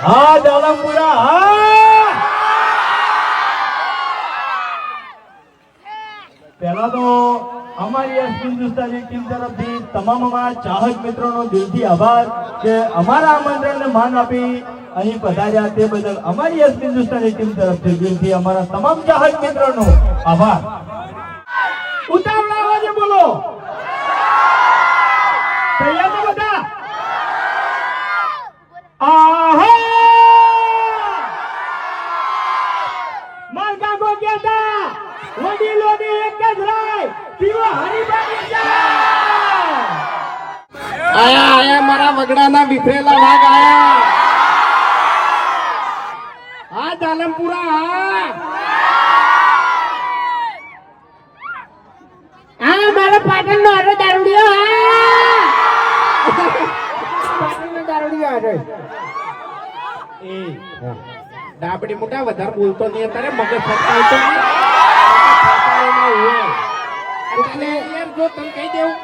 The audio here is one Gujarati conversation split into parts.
હા જાલમપુરા હા પહેલા તો અમારી આ હિન્દુસ્તાની ટીમ તરફથી તમામ અમારા ચાહક મિત્રોનો દિલથી આભાર કે અમારા આમંત્રણને માન આપી અહીં પધાર્યા તે બદલ અમારી આ હિન્દુસ્તાની ટીમ તરફથી દિલથી અમારા તમામ ચાહક મિત્રોનો આભાર. ઉતાવળા અવાજે બોલો. તૈયાર તો બધા? આહા માર કાકો કહેતા વડીલોની એક જ રાય પીવો હરીબાની ચા. આયા મારા વગડાના વિફરેલા ભાગ આયા. હા જાલમપુરા હા. હા મારો પાટણનો હારો દારૂડિયો હા પાટણનો દારૂડિયો હારો એ ડાબડી મોટા વધારે બોલતો નહીં અત્યારે મગજ ફટકાવતો નહીં. એટલે યાર જો તને કહી દેવું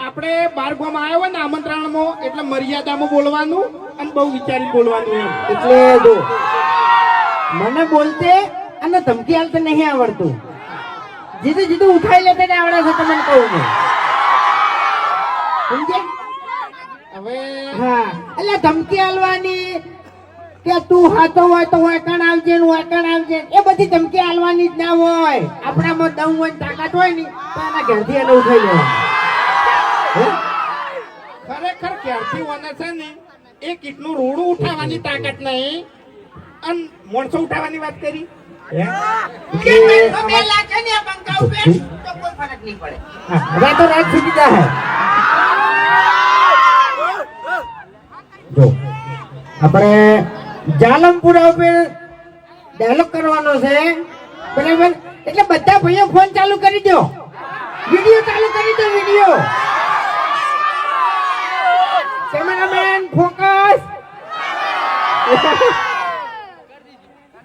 આપણે બાર ગામ આવ્યો હોય ને આમંત્રણમાં એટલે મર્યાદામાં બોલવાનું અને બહુ વિચારી બોલવાનું એમ. એટલે જો મને બોલતે અને ધમકી હાલતે નહીં આવડતું. જીતું જીતું ઉઠાઈ લેતે ને આવડે છે તમને કહું છું. સમજે? હવે હા એટલે ધમકી હાલવાની કે તું હાથો હોય તો વાયકણ આવજે ને વાયકણ આવજે એ બધી ધમકી હાલવાની જ ના હોય. આપણામાં દમ હોય ને તાકાત હોય ને તો એના ઘરથી એને ઉઠાઈ લેવાનું. ખરેખર ક્યારથી વાના છે ને એ કીટનું રોડું ઉઠાવવાની તાકાત નહીં અને માણસો ઉઠાવવાની વાત કરી. રાતો રાત સુધી જાય. જો આપણે જાલમપુરા ઉપર ડાયલોગ કરવાનો છે બરાબર. એટલે બધા ભાઈઓ ફોન ચાલુ કરી દો, વિડિયો ચાલુ કરી દો. વિડિયો કેમેરામેન ફોકસ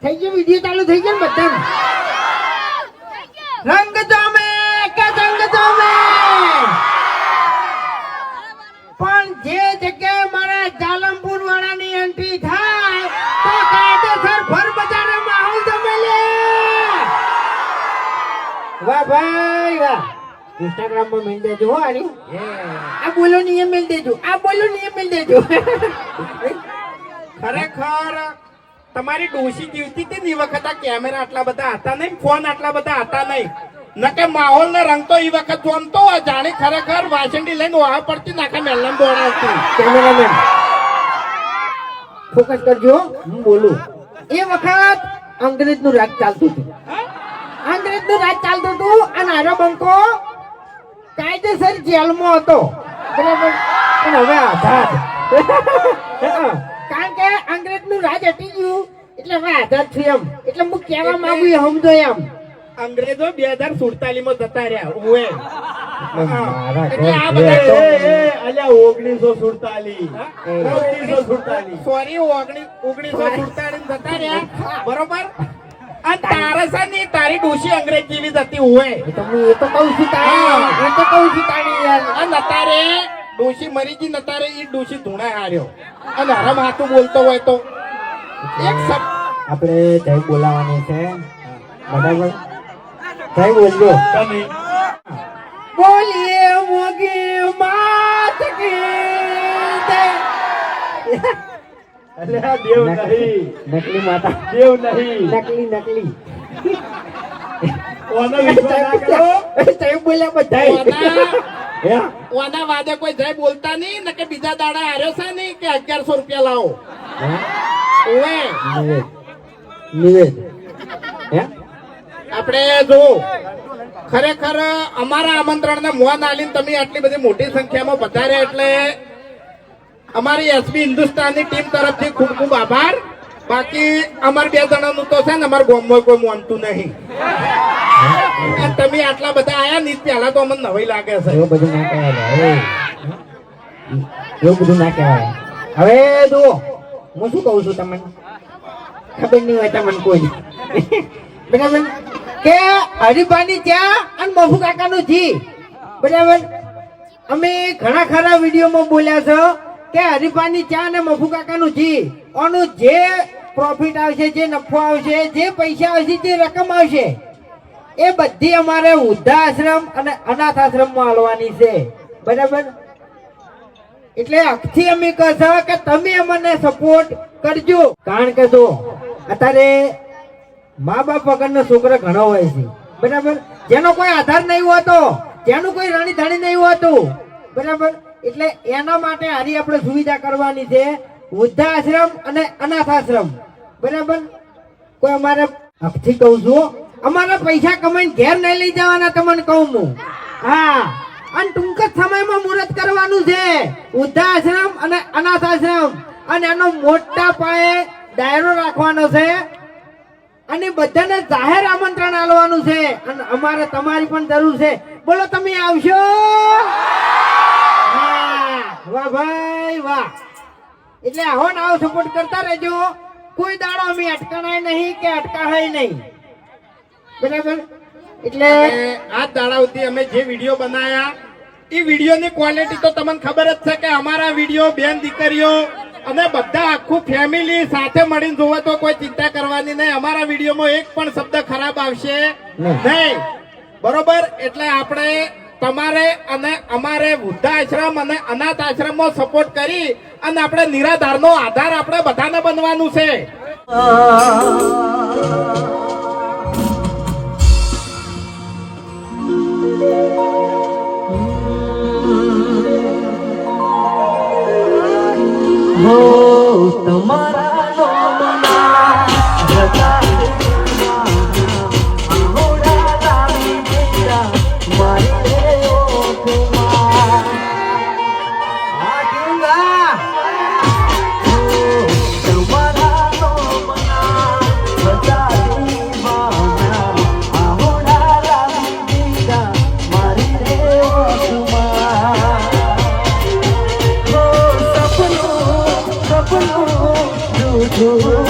થઈ ગયો. વિડિયો ચાલુ થઈ ગયો ને બધા. રંગ જોમે કે જંગ જોમે પણ જે જગ્યાએ મારા જાલમપુર વાળાની એન્ટ્રી થાય તો કાયદેસર ભર બજારનો માહોલ જમે લે. વાહ ભાઈ વાહ. ઇન્સ્ટાગ્રામ માં મેલ દેજો હો આની. આ બોલો ને એ મેલ દેજો, આ બોલો ને એ મેલ દેજો. ખરેખર તમારી ડોશી જીવતી હતી ને એ વખત આ કેમેરા આટલા બધા હતા નહીં, ફોન આટલા બધા હતા નહીં. નકે માહોલ ને રંગ તો એ વખત જોમતો હોય જાણે ખરેખર વાસંડી લઈને ઓહા પડતી નાખા મેલમ દોડાવતી. કેમેરામેન ફોકસ કરજો, હું બોલું. એ વખત અંગ્રેજનું રાજ ચાલતું હતું. અંગ્રેજનું રાજ ચાલતું હતું અને આરો બંકો કાયદેસર જેલમાં હતો બરાબર. પણ હવે આઝાદ. કારણ કે અંગ્રેજનું રાજ હટી ગયું એટલે હવે આઝાદ છું એમ. એટલે હું કહેવા માંગુ એ સમજો એમ. અંગ્રેજો 2047 માં જતા રહ્યા ઓએ. એટલે આ બધા અલ્યા 1947 સોરી 1947 જતા રહ્યા બરોબર. અને તારસાની તારી ડોશી અંગ્રેજ જેવી જતી હોય. એ તો કહું છું તાણી, એ તો કહું છું તાણી યાર. અને નતારે ડોશી મરી ગઈ, નતારે ઈ ડોશી ધૂણા હાર્યો અને હરમ હાથું બોલતો હોય તો એક શબ્દ આપણે જય બોલાવાની છે બરાબર. જય બોલજો. બોલીએ મોગી માત કી જય. અલ્યા દેવ નહીં, નકલી માતા, દેવ નહીં. નકલી કોનો વિશ્વાસ ના કરો. જય બોલ્યા બધા. ઓના વાદે કોઈ જય બોલતા નહીં ને કે બીજા દાડા હાર્યો છે નહીં કે 1100 રૂપિયા લાવો ઓએ. નિવેદ આપણે જો ખરેખર અમારા આમંત્રણને મોન આલીને તમે આટલી બધી મોટી સંખ્યામાં પધાર્યા એટલે અમારી એસબી હિન્દુસ્તાનની ટીમ તરફથી ખૂબ ખૂબ આભાર. બાકી અમાર 2 જણાનું તો છે ને અમારા ગામમાં કોઈ માનતું નહીં. તમે આટલા બધા આયા ને પહેલા તો અમને નવાઈ લાગે છે. એવું બધું ના કહેવાય. એવું બધું ના કહેવાય. હવે જુઓ હું શું કહું છું તમને ખબર નહીં હોય તમને કોઈ બરાબર. કે હરિભાની ચા અને મફુ કાકાનું જી બરાબર. અમે ઘણા ખરા વિડીયોમાં બોલ્યા છો કે હરીફાની ચા અને મફુ કાકાનું જી આનું જે પ્રોફિટ આવશે, જે નફો આવશે, જે પૈસા આવશે, જે રકમ આવશે એ બધી અમારે વૃદ્ધાશ્રમ અને અનાથ આશ્રમમાં આલવાની છે, બરાબર? એટલે અખથી અમે કહે કે તમે અમને સપોર્ટ કરજો, કારણ કે જો અત્યારે મા બાપ વગરનો છોકરો ઘણો હોય છે, બરાબર? જેનો કોઈ આધાર નહીં હોતો, જેનું કોઈ રાણી ધણી નહીં હોતું, બરાબર? એટલે એના માટે હારી આપણે સુવિધા કરવાની છે, વૃદ્ધાશ્રમ અને અનાથ આશ્રમ, બરાબર? કોઈ અમારે અખથી કહું છું, અમારા પૈસા કમાઈને ઘેર નહીં લઈ જવાના, તમને કહું હું. હા, અને ટૂંક જ સમયમાં મુહૂર્ત કરવાનું છે વૃદ્ધાશ્રમ અને અનાથ આશ્રમ, અને એનો મોટા પાયે ડાયરો રાખવાનો છે અને બધાને જાહેર આમંત્રણ આપવાનું છે, અને અમારે તમારી પણ જરૂર છે. બોલો તમે આવશો? વાહ ભાઈ વાહ. એટલે આવો ને આવો સપોર્ટ કરતા રહેજો. કોઈ દાડો અમે અટકાણાય નહીં કે અટકાહાય નહીં, બરાબર? એટલે આ દાડાઓથી અમે જે વિડીયો બનાયા એ વિડીયોની ક્વોલિટી તો તમને ખબર જ છે કે અમારા વિડીયો બેન દીકરીઓ અને બધા આખું ફેમિલી સાથે મળીને જોવે તો કોઈ ચિંતા કરવાની નહીં. અમારા વિડીયોમાં એક પણ શબ્દ ખરાબ આવશે નહીં, બરોબર? એટલે આપણે તમારે અને અમારે વૃદ્ધાશ્રમ અને અનાથ આશ્રમમાં સપોર્ટ કરી અને આપણે નિરાધારનો આધાર આપણે બધાને બનવાનું છે. હો તમારા નોમના જતા આહોડા લાવી દીધા મારી ઓઠમાં આ ડુંગા તમારા નોમના જતા આહોડા લાવી દીધા મારી ઓઠમાં સપનું જૂઠું